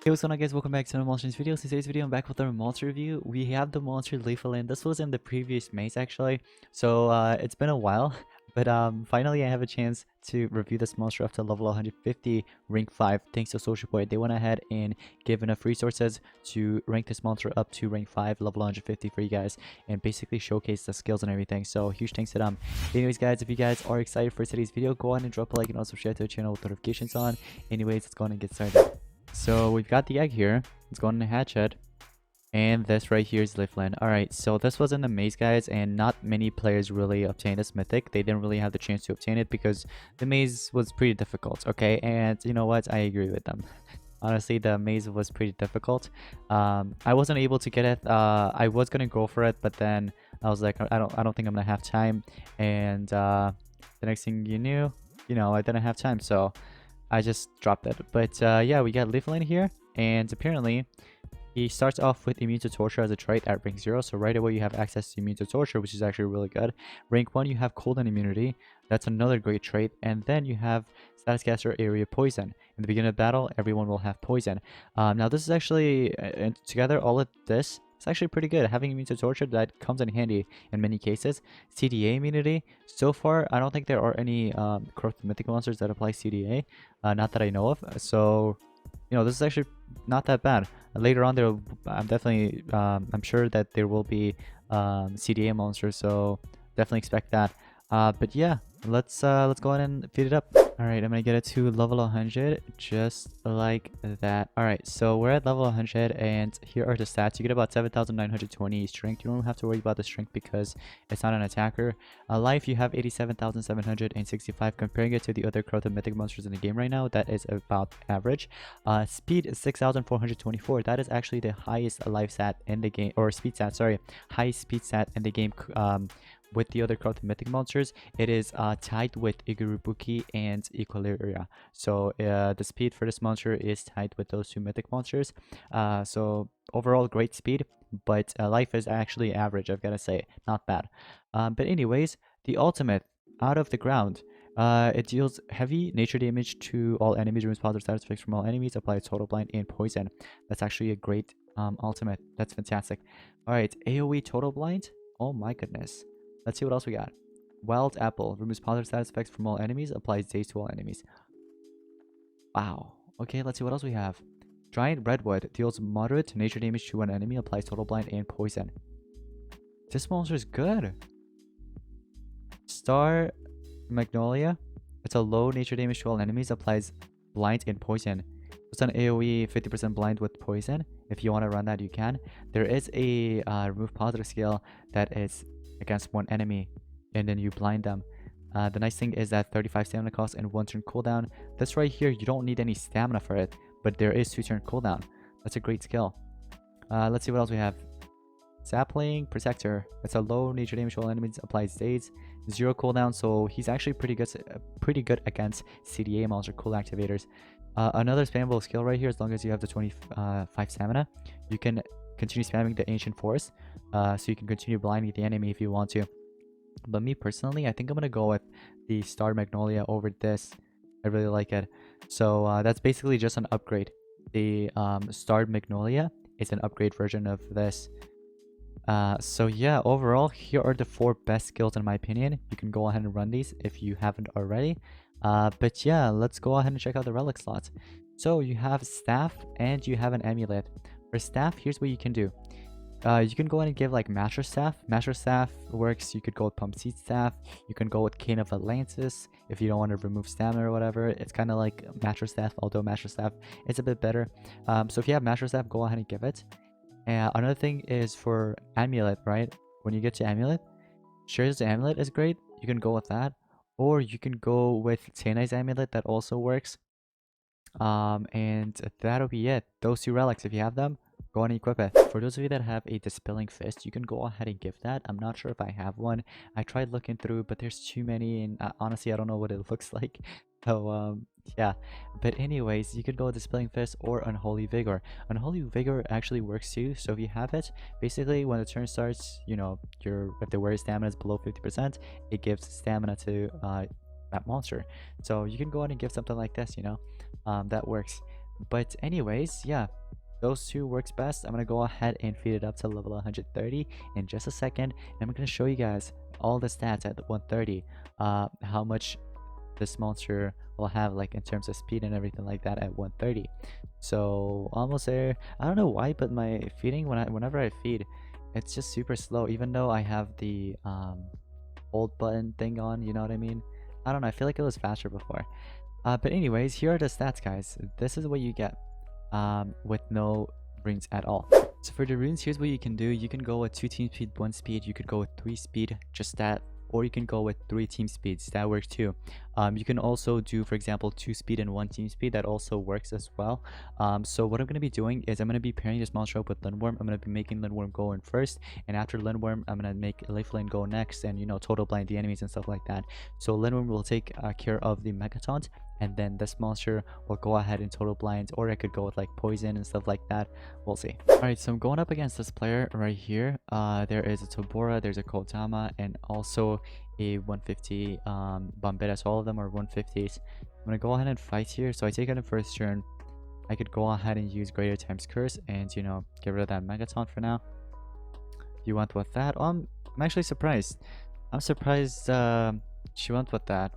Hey, what's going on, guys? Welcome back to another Monsters video. In today's video, I'm back with our monster review. We have the monster Leafilyn. This was in the previous maze, actually. So, it's been a while. But, finally, I have a chance to review this monster up to level 150, rank 5, thanks to Social Boy. They went ahead and gave enough resources to rank this monster up to rank 5, level 150 for you guys, and basically showcase the skills and everything. So, huge thanks to them. Anyways, guys, if you guys are excited for today's video, go ahead and drop a like and also subscribe to the channel with notifications on. Anyways, let's go on and get started. So we've got the egg here. Let's go on and hatch it. And this right here is Leafilyn. Alright, so this was in the maze, guys, and not many players really obtained this mythic. They didn't really have the chance to obtain it because the maze was pretty difficult, okay? And you know what? I agree with them. Honestly, the maze was pretty difficult. I wasn't able to get it. I was gonna go for it, but then I was like, I don't think I'm gonna have time. And the next thing you knew, I didn't have time, so I just dropped it. But yeah, we got Leafilyn here, and apparently he starts off with immune to torture as a trait at rank 0, so right away you have access to immune to torture, which is actually really good. Rank 1 you have cooldown immunity, that's another great trait, and then you have status caster area poison. In the beginning of battle, everyone will have poison. Now this is actually, together all of this, it's actually pretty good. Having immune to torture, that comes in handy in many cases. CDA immunity, so far I don't think there are any corrupted mythic monsters that apply CDA, not that I know of, so this is actually not that bad. Later on there, I'm sure that there will be CDA monsters, so definitely expect that. But yeah, let's go ahead and feed it up. All right, I'm gonna get it to level 100 just like that. All right, so we're at level 100, and here are the stats. You get about 7,920 strength. You don't have to worry about the strength because it's not an attacker. Life, you have 87,765. Comparing it to the other corrupted mythic monsters in the game right now, that is about average. Speed is 6,424. That is actually the highest life stat in the game, or speed stat, sorry, highest speed stat in the game. With the other corrupted mythic monsters, it is tied with Igurubuki and Equilibria. So the speed for this monster is tied with those two mythic monsters. So overall great speed, but life is actually average, I've got to say, not bad. But anyways, the ultimate, out of the ground, it deals heavy nature damage to all enemies, removes positive status effects from all enemies, applies total blind and poison. That's actually a great ultimate. That's fantastic. Alright, AoE total blind. Oh my goodness. Let's see what else we got. Wild Apple removes positive status effects from all enemies, applies daze to all enemies. Wow. Okay, let's see what else we have. Giant Redwood deals moderate nature damage to an enemy, applies total blind and poison. This monster is good. Star Magnolia. It's a low nature damage to all enemies, applies blind and poison. It's an AoE 50% blind with poison. If you want to run that, you can. There is a remove positive skill that is against one enemy, and then you blind them. The nice thing is that 35 stamina cost and 1 turn cooldown. This right here, you don't need any stamina for it, but there is 2 turn cooldown. That's a great skill. Let's see what else we have. Sapling Protector. It's a low nature damage to all enemies, applies daze, 0 cooldown, so he's actually pretty good against CDA monster cool activators. Another spammable skill right here, as long as you have the 25 stamina, you can continue spamming the Ancient Force, so you can continue blinding the enemy if you want to. But me personally, I think I'm gonna go with the Star Magnolia over this. I really like it. So that's basically just an upgrade. The Star Magnolia is an upgrade version of this. So yeah, overall, here are the 4 best skills in my opinion. You can go ahead and run these if you haven't already. But yeah, let's go ahead and check out the relic slots. So you have staff and you have an amulet. For staff, here's what you can do. You can go ahead and give like Master Staff. Master Staff works. You could go with Pump Seed Staff. You can go with Cane of Atlantis if you don't want to remove stamina or whatever. It's kind of like Master Staff, although Master Staff is a bit better. So if you have Master Staff, go ahead and give it. Another thing is for Amulet, right? When you get to Amulet, Shares Amulet is great. You can go with that. Or you can go with Tanai's Amulet, that also works. And that'll be it. Those 2 relics, if you have them, go on and equip it. For those of you that have a Dispelling Fist, you can go ahead and give that. I'm not sure if I have one. I tried looking through, but there's too many, and honestly, I don't know what it looks like. So, yeah. But anyways, you could go with Dispelling Fist or Unholy Vigor. Unholy Vigor actually works too, so if you have it, basically when the turn starts, if the wear stamina is below 50%, it gives stamina to that monster. So you can go ahead and give something like this, that works. But anyways, yeah, those two works best. I'm gonna go ahead and feed it up to level 130 in just a second, and I'm gonna show you guys all the stats at 130, how much this monster will have like in terms of speed and everything like that at 130. So almost there. I don't know why, but my feeding, whenever I feed, it's just super slow, even though I have the hold button thing on, you know what I mean? I don't know, I feel like it was faster before. But anyways, here are the stats, guys. This is what you get with no runes at all. So for the runes, here's what you can do. You can go with 2 team speed, 1 speed. You could go with 3 speed, just that. Or you can go with 3 team speeds. That works too. You can also do, for example, 2 speed and 1 team speed. That also works as well. So what I'm going to be doing is I'm going to be pairing this monster up with Lindworm. I'm going to be making Lindworm go in first. And after Lindworm, I'm going to make Leafilyn go next. And, you know, total blind the enemies and stuff like that. So Lindworm will take care of the Megataunt. And then this monster will go ahead and total blind. Or I could go with like poison and stuff like that. We'll see. Alright, so I'm going up against this player right here. There is a Tobora, there's a Kodama, and also a 150 Bombetta. So all of them are 150s. I'm gonna go ahead and fight here. So I take it in first turn. I could go ahead and use Greater Times Curse and, you know, get rid of that Megaton for now. If you went with that. I'm actually surprised. I'm surprised she went with that.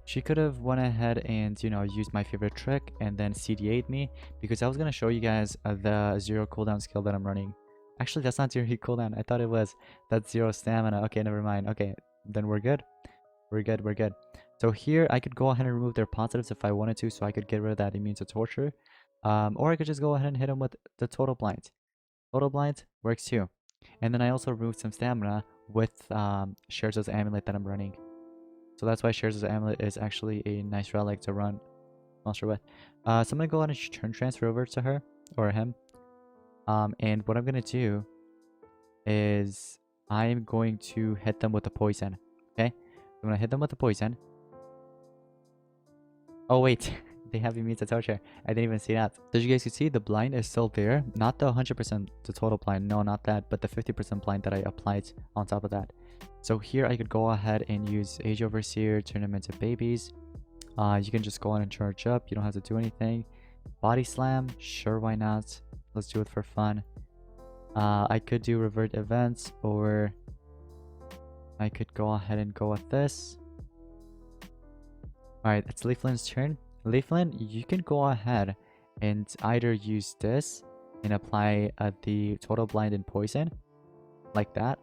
She could have went ahead and, you know, used my favorite trick and then CD8'd me, because I was going to show you guys the 0 cooldown skill that I'm running. Actually, that's not 0 cooldown. I thought it was. That's 0 stamina. Okay, never mind. Okay, then we're good. We're good. We're good. So here, I could go ahead and remove their positives if I wanted to, so I could get rid of that immune to torture. Or I could just go ahead and hit them with the total blind. Total blind works too. And then I also removed some stamina with Scherzo's amulet that I'm running. So that's why Scherzo's amulet is actually a nice relic to run monster with. So I'm gonna go ahead and turn transfer over to her or him. And what I'm gonna do is I'm going to hit them with the poison. Okay, I'm gonna hit them with the poison. Oh wait, they have immune to torture. I didn't even see that. So as you guys can see, the blind is still there. Not the 100% the total blind. No, not that, but the 50% blind that I applied on top of that. So here I could go ahead and use Age Overseer, turn them into babies. You can just go on and charge up. You don't have to do anything. Body Slam, sure, why not? Let's do it for fun. I could do Revert Events, or I could go ahead and go with this. Alright, it's Leafilyn's turn. Leafilyn, you can go ahead and either use this and apply the Total Blind and Poison, like that.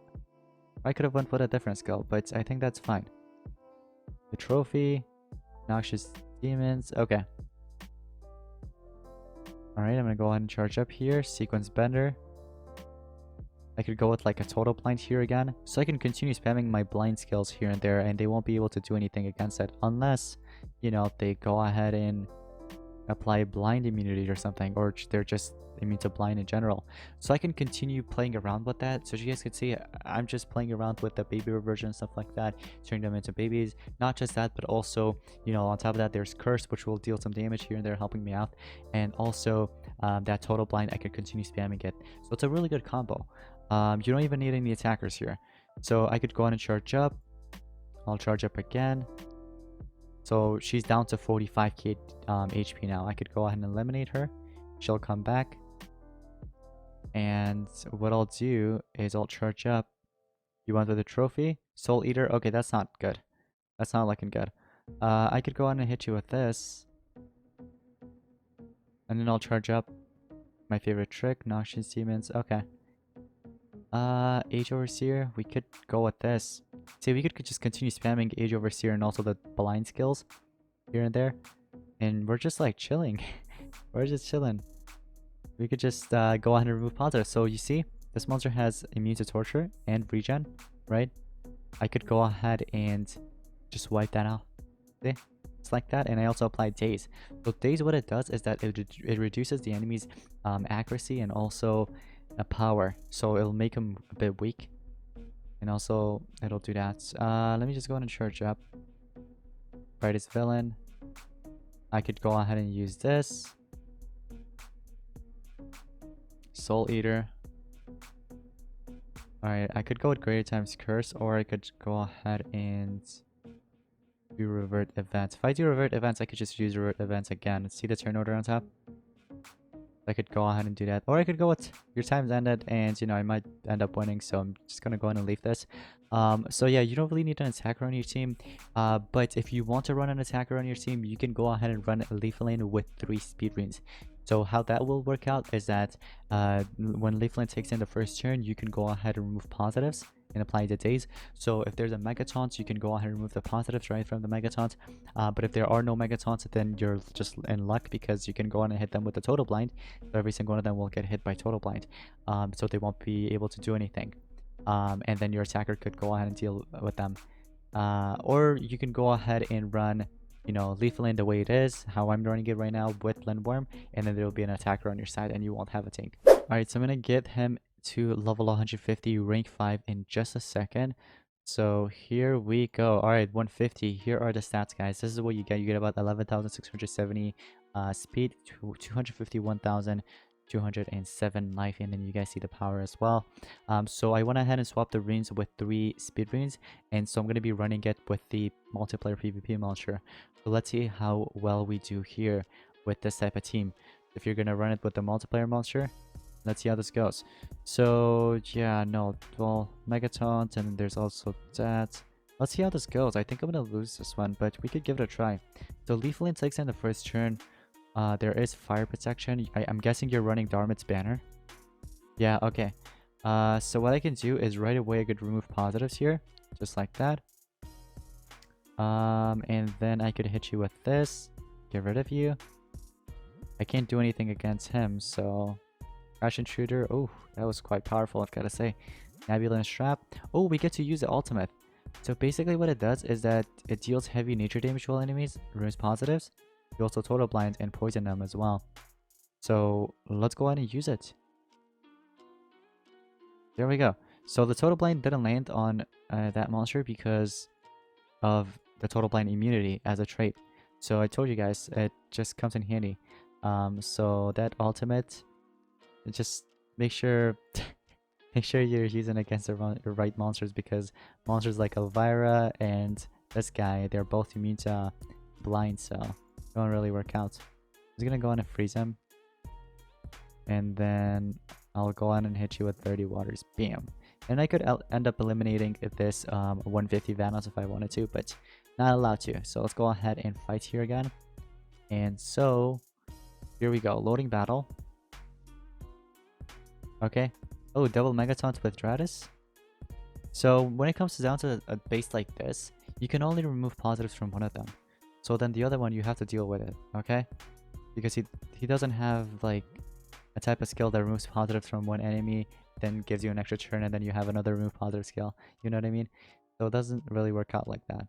I could have went with a different skill, but I think that's fine. The trophy, Noxious Demons, okay. Alright, I'm gonna go ahead and charge up here. Sequence Bender. I could go with like a total blind here again. So I can continue spamming my blind skills here and there, and they won't be able to do anything against it. Unless, you know, they go ahead and apply blind immunity or something. Or they're just immune to blind in general. So I can continue playing around with that. So as you guys can see, I'm just playing around with the baby reversion and stuff like that. Turning them into babies. Not just that, but also, you know, on top of that, there's Curse, which will deal some damage here and there, helping me out. And also, that total blind, I can continue spamming it. So it's a really good combo. You don't even need any attackers here. So I could go on and charge up. I'll charge up again. So she's down to 45k HP now. I could go ahead and eliminate her. She'll come back. And what I'll do is I'll charge up. You want the trophy? Soul Eater? Okay, that's not good. That's not looking good. I could go on and hit you with this. And then I'll charge up. My favorite trick, Noxious Demons. Okay. Age Overseer, we could go with this. See, we could just continue spamming Age Overseer and also the blind skills here and there. And we're just like chilling. We're just chilling. We could just go ahead and remove positive. So you see, this monster has immune to torture and regen, right? I could go ahead and just wipe that out. See? It's like that. And I also applied Daze. So Daze, what it does is that it reduces the enemy's accuracy and also power, so it'll make him a bit weak, and also it'll do that. Let me just go ahead and charge up. Brightest Villain. I could go ahead and use this. Soul Eater. Alright, I could go with Greater Times Curse, or I could go ahead and do Revert Events. If I do Revert Events, I could just use Revert Events again. See the turn order on top? I could go ahead and do that. Or I could go with your time's ended and, you know, I might end up winning. So I'm just going to go ahead and leave this. So yeah, you don't really need an attacker on your team. But if you want to run an attacker on your team, you can go ahead and run Leafilyn with 3 speed runes. So how that will work out is that when Leafilyn takes in the first turn, you can go ahead and remove positives and apply the days. So if there's a megataunt, you can go ahead and remove the positives right from the megataunt. But if there are no megataunts, then you're just in luck because you can go on and hit them with the total blind. So every single one of them will get hit by total blind. So they won't be able to do anything. And then your attacker could go ahead and deal with them. Or you can go ahead and run, you know, Leafilyn the way it is, how I'm running it right now with Lindworm, and then there will be an attacker on your side and you won't have a tank. Alright, so I'm gonna get him to level 150, rank 5 in just a second. So here we go. Alright, 150. Here are the stats, guys. This is what you get. You get about 11,670 speed, 251,207 life, and then you guys see the power as well. So I went ahead and swapped the runes with 3 speed runes, and so I'm going to be running it with the multiplayer PvP monster. So let's see how well we do here with this type of team. If you're going to run it with the multiplayer monster, let's see how this goes. So yeah, no, well, megataunt, and there's also that. Let's see how this goes. I think I'm gonna lose this one, but we could give it a try. So Leafilyn takes in the first turn. There is fire protection. I'm guessing you're running Darmit's banner. Yeah, okay. So what I can do is right away I could remove positives here, just like that. And then I could hit you with this, get rid of you. I can't do anything against him, so Crash Intruder. Oh, that was quite powerful, I've got to say. Nebula Strap. Oh, we get to use the ultimate. So basically what it does is that it deals heavy nature damage to all enemies, removes positives. You also total blind and poison them as well. So let's go ahead and use it. There we go. So the total blind didn't land on that monster because of the total blind immunity as a trait. So I told you guys, it just comes in handy. So that ultimate, just make sure you're using against the right monsters, because monsters like Elvira and this guy, they're both immune to blind, so it won't really work out. I'm just gonna go on and freeze him, and then I'll go on and hit you with 30 waters. Bam. And I could end up eliminating this 150 Vanos if I wanted to, but not allowed to. So let's go ahead and fight here again. And so here we go, loading battle. Okay. Oh, double megataunt with Dratus. So when it comes down to a base like this, you can only remove positives from one of them. So then the other one, you have to deal with it, okay? Because he doesn't have like a type of skill that removes positives from one enemy, then gives you an extra turn, and then you have another remove positive skill. You know what I mean? So it doesn't really work out like that.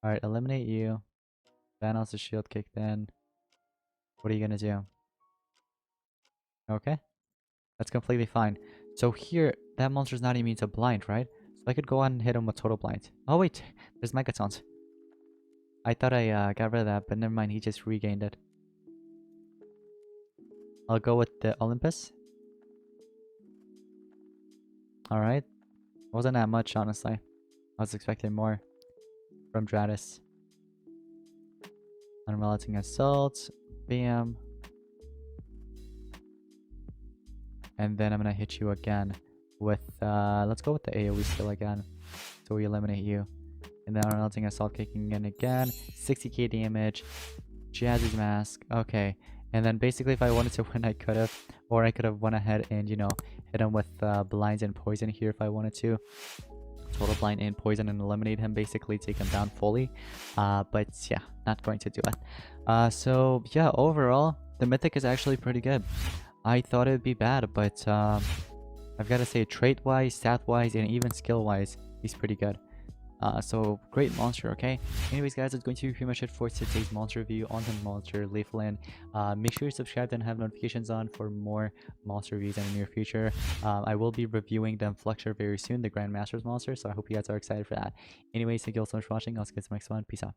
Alright, eliminate you. Vanos the shield kicked in. What are you gonna do? Okay. That's completely fine. So here, that monster's not immune to blind, right? So I could go on and hit him with total blind. Oh wait, there's megataunt. I thought I got rid of that, but never mind, he just regained it. I'll go with the Olympus. Alright. Wasn't that much, honestly. I was expecting more from Dratus. Unrelenting Assault. Bam. And then I'm gonna hit you again with, let's go with the AoE skill again. So we eliminate you. And then Unrelenting Assault kicking in again. 60k damage. Jazzy's Mask. Okay. And then basically if I wanted to win, I could have. Or I could have went ahead and, you know, hit him with blinds and poison here if I wanted to. Total blind and poison and eliminate him, basically take him down fully. But yeah, not going to do it. So yeah, overall, the Mythic is actually pretty good. I thought it would be bad, but I've got to say, trait-wise, stat-wise, and even skill-wise, he's pretty good. So great monster, okay? Anyways, guys, that's going to be pretty much it for today's monster review on the monster Leafilyn. Make sure you're subscribed and have notifications on for more monster reviews in the near future. I will be reviewing the Inflector very soon, the Grandmaster's monster, so I hope you guys are excited for that. Anyways, thank you all so much for watching. I'll see you guys in the next one. Peace out.